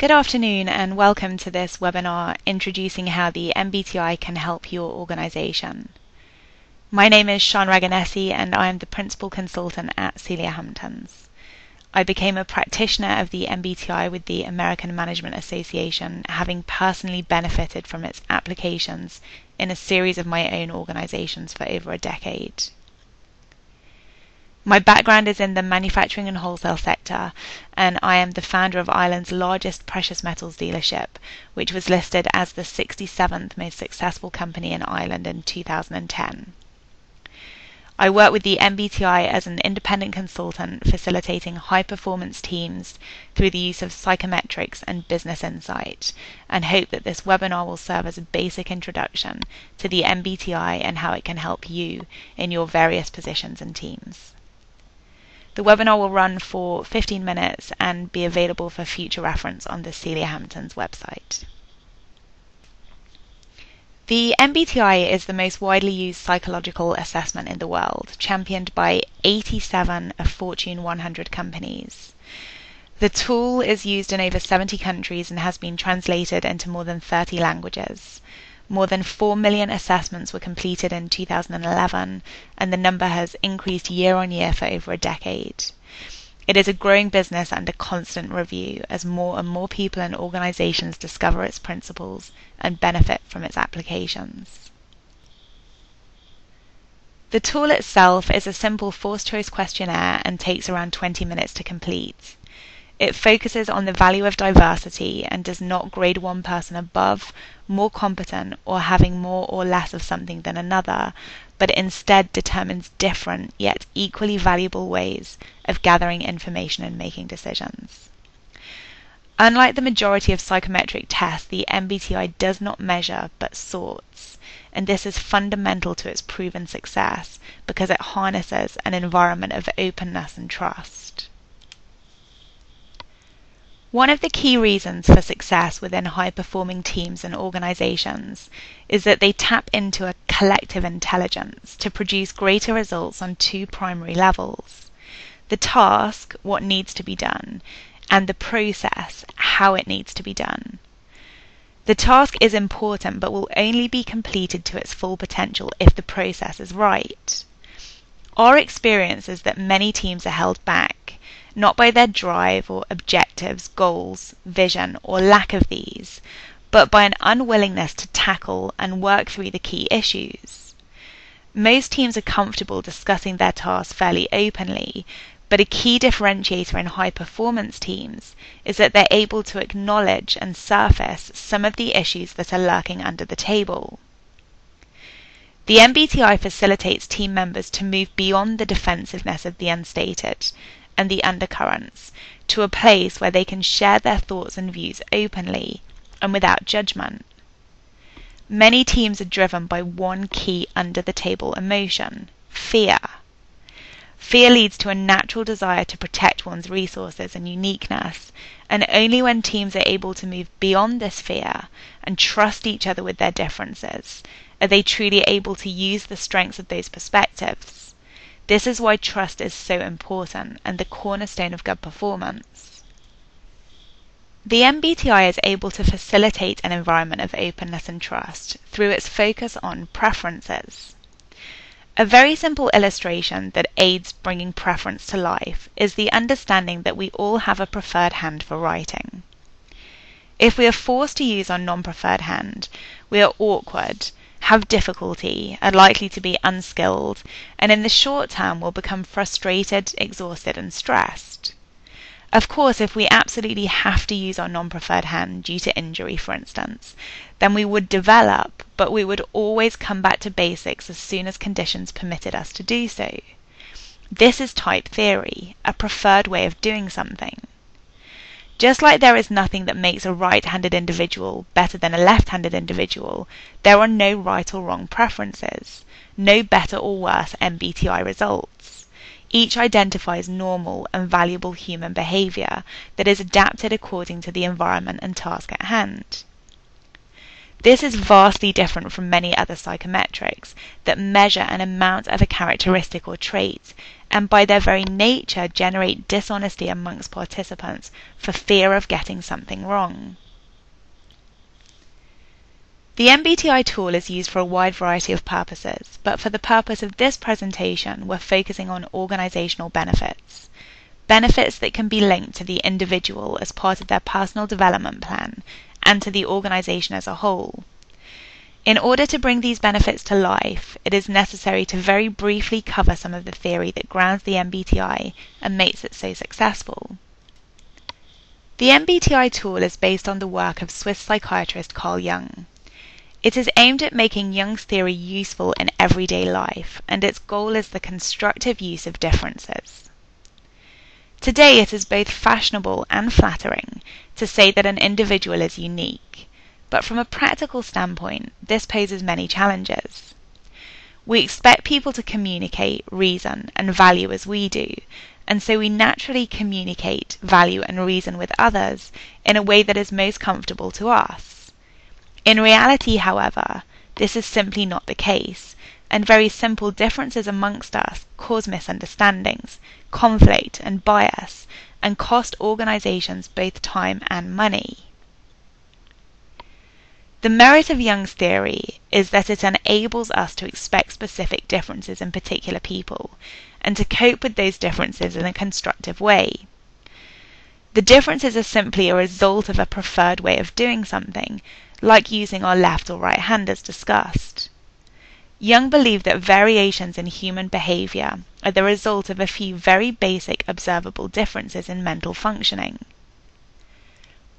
Good afternoon and welcome to this webinar introducing how the MBTI can help your organization. My name is Sharna Ragonesi and I am the Principal Consultant at Celia Hamptons. I became a practitioner of the MBTI with the American Management Association, having personally benefited from its applications in a series of my own organizations for over a decade. My background is in the manufacturing and wholesale sector, and I am the founder of Ireland's largest precious metals dealership, which was listed as the 67th most successful company in Ireland in 2010. I work with the MBTI as an independent consultant, facilitating high-performance teams through the use of psychometrics and business insight, and hope that this webinar will serve as a basic introduction to the MBTI and how it can help you in your various positions and teams. The webinar will run for 15 minutes and be available for future reference on the Celia Hamptons website. The MBTI is the most widely used psychological assessment in the world, championed by 87 of Fortune 100 companies. The tool is used in over 70 countries and has been translated into more than 30 languages. More than 4 million assessments were completed in 2011, and the number has increased year on year for over a decade. It is a growing business under constant review as more and more people and organizations discover its principles and benefit from its applications. The tool itself is a simple force-choice questionnaire and takes around 20 minutes to complete. It focuses on the value of diversity and does not grade one person above, more competent, or having more or less of something than another, but instead determines different yet equally valuable ways of gathering information and making decisions. Unlike the majority of psychometric tests, the MBTI does not measure but sorts, and this is fundamental to its proven success because it harnesses an environment of openness and trust. One of the key reasons for success within high-performing teams and organizations is that they tap into a collective intelligence to produce greater results on two primary levels: the task, what needs to be done, and the process, how it needs to be done. The task is important but will only be completed to its full potential if the process is right. Our experience is that many teams are held back, not by their drive or objectives, goals, vision, or lack of these, but by an unwillingness to tackle and work through the key issues. Most teams are comfortable discussing their tasks fairly openly, but a key differentiator in high-performance teams is that they're able to acknowledge and surface some of the issues that are lurking under the table. The MBTI facilitates team members to move beyond the defensiveness of the unstated and the undercurrents to a place where they can share their thoughts and views openly and without judgment. Many teams are driven by one key under-the-table emotion: fear. Fear leads to a natural desire to protect one's resources and uniqueness, and only when teams are able to move beyond this fear and trust each other with their differences are they truly able to use the strengths of those perspectives. This is why trust is so important and the cornerstone of good performance. The MBTI is able to facilitate an environment of openness and trust through its focus on preferences. A very simple illustration that aids bringing preference to life is the understanding that we all have a preferred hand for writing. If we are forced to use our non-preferred hand, we are awkward, have difficulty, are likely to be unskilled, and in the short term will become frustrated, exhausted, and stressed. Of course, if we absolutely have to use our non-preferred hand due to injury, for instance, then we would develop, but we would always come back to basics as soon as conditions permitted us to do so. This is type theory, a preferred way of doing something. Just like there is nothing that makes a right-handed individual better than a left-handed individual, there are no right or wrong preferences, no better or worse MBTI results. Each identifies normal and valuable human behavior that is adapted according to the environment and task at hand. This is vastly different from many other psychometrics that measure an amount of a characteristic or trait, and by their very nature generate dishonesty amongst participants for fear of getting something wrong. The MBTI tool is used for a wide variety of purposes, but for the purpose of this presentation, we're focusing on organisational benefits. Benefits that can be linked to the individual as part of their personal development plan and to the organisation as a whole. In order to bring these benefits to life, it is necessary to very briefly cover some of the theory that grounds the MBTI and makes it so successful. The MBTI tool is based on the work of Swiss psychiatrist Carl Jung. It is aimed at making Jung's theory useful in everyday life, and its goal is the constructive use of differences. Today it is both fashionable and flattering to say that an individual is unique, but from a practical standpoint, this poses many challenges. We expect people to communicate, reason, and value as we do, and so we naturally communicate, value, and reason with others in a way that is most comfortable to us. In reality, however, this is simply not the case, and very simple differences amongst us cause misunderstandings, conflict, and bias, and cost organisations both time and money. The merit of Jung's theory is that it enables us to expect specific differences in particular people, and to cope with those differences in a constructive way. The differences are simply a result of a preferred way of doing something, like using our left or right hand as discussed. Jung believed that variations in human behaviour are the result of a few very basic observable differences in mental functioning.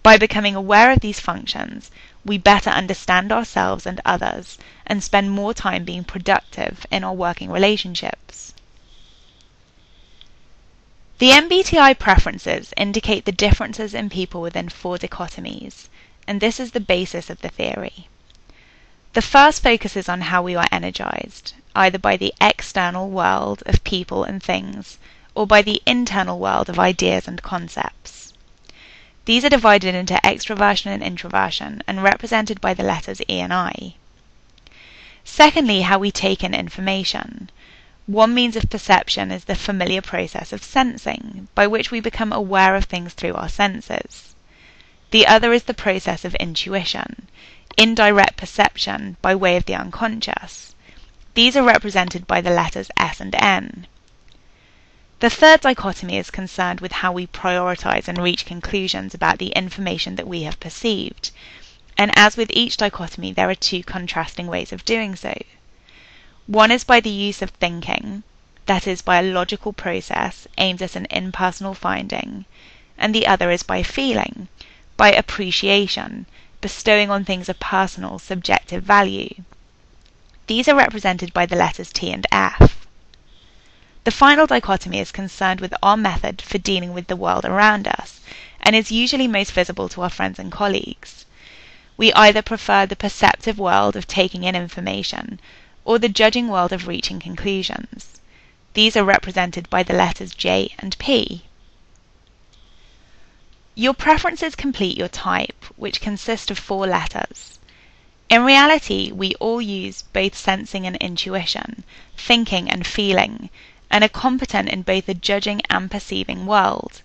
By becoming aware of these functions, we better understand ourselves and others, and spend more time being productive in our working relationships. The MBTI preferences indicate the differences in people within 4 dichotomies, and this is the basis of the theory. The first focuses on how we are energized, either by the external world of people and things, or by the internal world of ideas and concepts. These are divided into extroversion and introversion, and represented by the letters E and I. Secondly, how we take in information. One means of perception is the familiar process of sensing, by which we become aware of things through our senses. The other is the process of intuition, indirect perception by way of the unconscious. These are represented by the letters S and N. The third dichotomy is concerned with how we prioritize and reach conclusions about the information that we have perceived, and as with each dichotomy there are 2 contrasting ways of doing so. One is by the use of thinking, that is by a logical process aimed at an impersonal finding, and the other is by feeling, by appreciation, bestowing on things a personal, subjective value. These are represented by the letters T and F. The final dichotomy is concerned with our method for dealing with the world around us, and is usually most visible to our friends and colleagues. We either prefer the perceptive world of taking in information, or the judging world of reaching conclusions. These are represented by the letters J and P. Your preferences complete your type, which consist of 4 letters. In reality, we all use both sensing and intuition, thinking and feeling, and are competent in both the judging and perceiving world.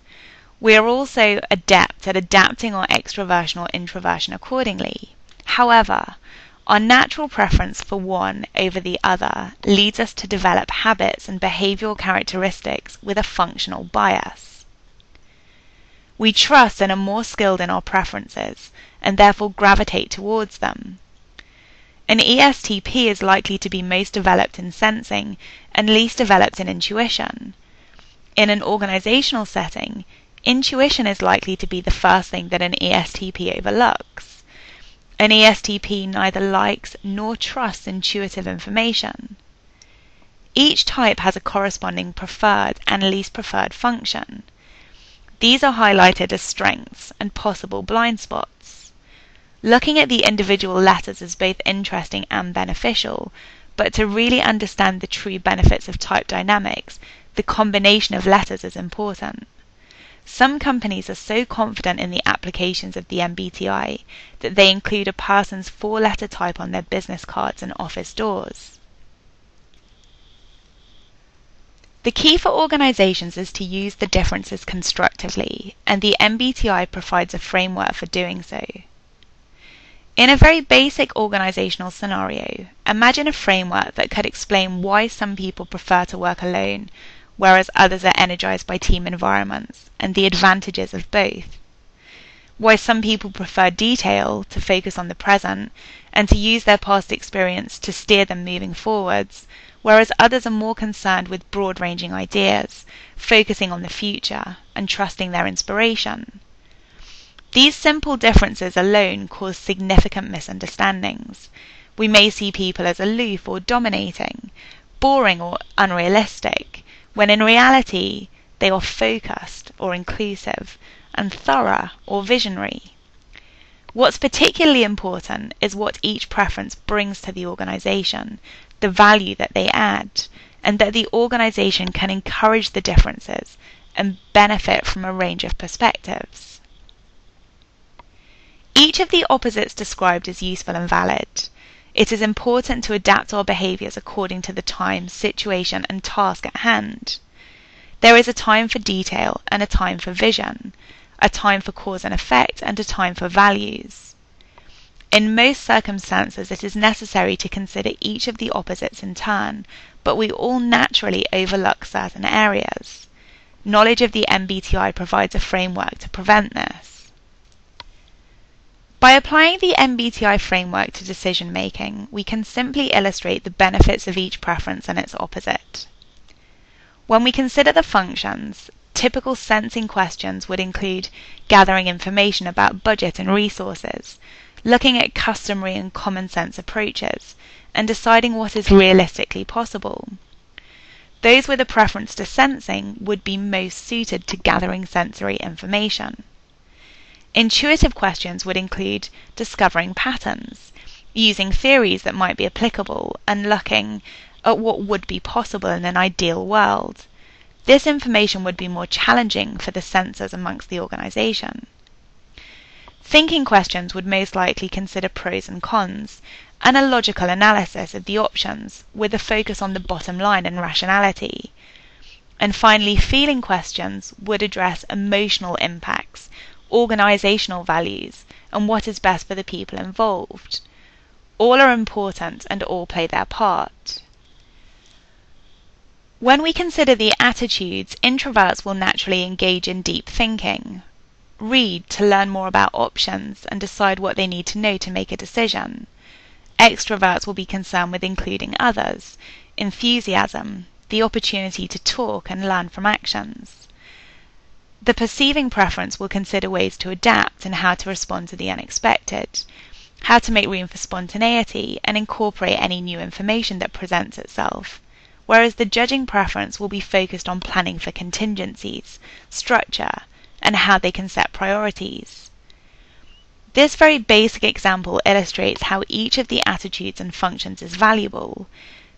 We are also adept at adapting our extroversion or introversion accordingly. However, our natural preference for one over the other leads us to develop habits and behavioural characteristics with a functional bias. We trust and are more skilled in our preferences, and therefore gravitate towards them. An ESTP is likely to be most developed in sensing and least developed in intuition. In an organisational setting, intuition is likely to be the first thing that an ESTP overlooks. An ESTP neither likes nor trusts intuitive information. Each type has a corresponding preferred and least preferred function. These are highlighted as strengths and possible blind spots. Looking at the individual letters is both interesting and beneficial, but to really understand the true benefits of type dynamics, the combination of letters is important. Some companies are so confident in the applications of the MBTI that they include a person's 4-letter type on their business cards and office doors. The key for organizations is to use the differences constructively, and the MBTI provides a framework for doing so. In a very basic organizational scenario, imagine a framework that could explain why some people prefer to work alone, whereas others are energized by team environments, and the advantages of both. Why some people prefer detail to focus on the present and to use their past experience to steer them moving forwards, whereas others are more concerned with broad-ranging ideas, focusing on the future and trusting their inspiration. These simple differences alone cause significant misunderstandings. We may see people as aloof or dominating, boring or unrealistic, when in reality they are focused or inclusive, and thorough or visionary. What's particularly important is what each preference brings to the organization, the value that they add, and that the organization can encourage the differences and benefit from a range of perspectives. Each of the opposites described is useful and valid. It is important to adapt our behaviors according to the time, situation, and task at hand. There is a time for detail and a time for vision, a time for cause and effect, and a time for values. In most circumstances, it is necessary to consider each of the opposites in turn, but we all naturally overlook certain areas. Knowledge of the MBTI provides a framework to prevent this. By applying the MBTI framework to decision making, we can simply illustrate the benefits of each preference and its opposite. When we consider the functions, typical sensing questions would include gathering information about budget and resources, looking at customary and common sense approaches, and deciding what is realistically possible. Those with a preference to sensing would be most suited to gathering sensory information. Intuitive questions would include discovering patterns, using theories that might be applicable, and looking at what would be possible in an ideal world. This information would be more challenging for the sensors amongst the organization. Thinking questions would most likely consider pros and cons, and a logical analysis of the options, with a focus on the bottom line and rationality. And finally, feeling questions would address emotional impacts, organizational values, and what is best for the people involved. All are important and all play their part. When we consider the attitudes, introverts will naturally engage in deep thinking, read to learn more about options and decide what they need to know to make a decision. Extroverts will be concerned with including others, enthusiasm, the opportunity to talk and learn from actions. The perceiving preference will consider ways to adapt and how to respond to the unexpected, how to make room for spontaneity and incorporate any new information that presents itself, whereas the judging preference will be focused on planning for contingencies, structure, and how they can set priorities. This very basic example illustrates how each of the attitudes and functions is valuable.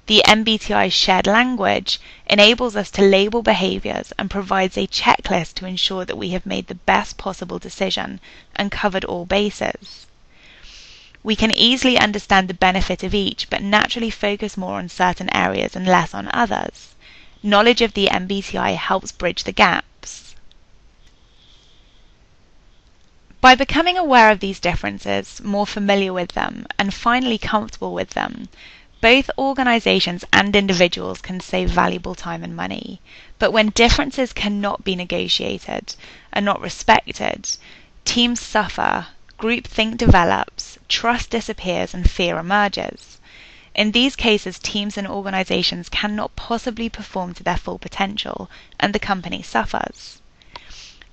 The MBTI's shared language enables us to label behaviors and provides a checklist to ensure that we have made the best possible decision and covered all bases. We can easily understand the benefit of each, but naturally focus more on certain areas and less on others. Knowledge of the MBTI helps bridge the gaps. By becoming aware of these differences, more familiar with them, and finally comfortable with them, both organizations and individuals can save valuable time and money. But when differences cannot be negotiated, are not respected, teams suffer, groupthink develops, trust disappears, and fear emerges. In these cases, teams and organizations cannot possibly perform to their full potential, and the company suffers.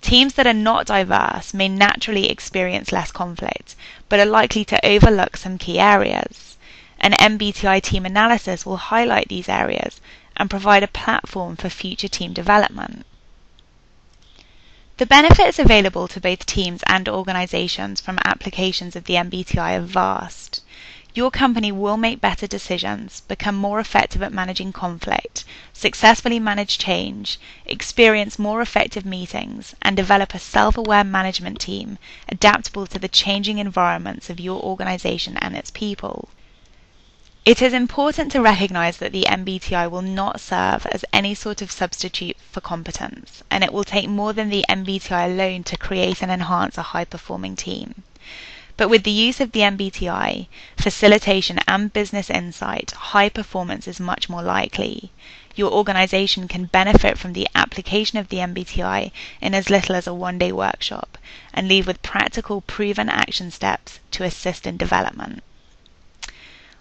Teams that are not diverse may naturally experience less conflict, but are likely to overlook some key areas. An MBTI team analysis will highlight these areas and provide a platform for future team development. The benefits available to both teams and organizations from applications of the MBTI are vast. Your company will make better decisions, become more effective at managing conflict, successfully manage change, experience more effective meetings, and develop a self-aware management team adaptable to the changing environments of your organization and its people. It is important to recognize that the MBTI will not serve as any sort of substitute for competence, and it will take more than the MBTI alone to create and enhance a high-performing team. But with the use of the MBTI, facilitation and business insight, high performance is much more likely. Your organization can benefit from the application of the MBTI in as little as a one-day workshop and leave with practical, proven action steps to assist in development.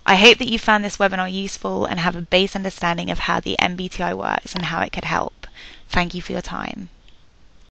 I hope that you found this webinar useful and have a base understanding of how the MBTI works and how it could help. Thank you for your time.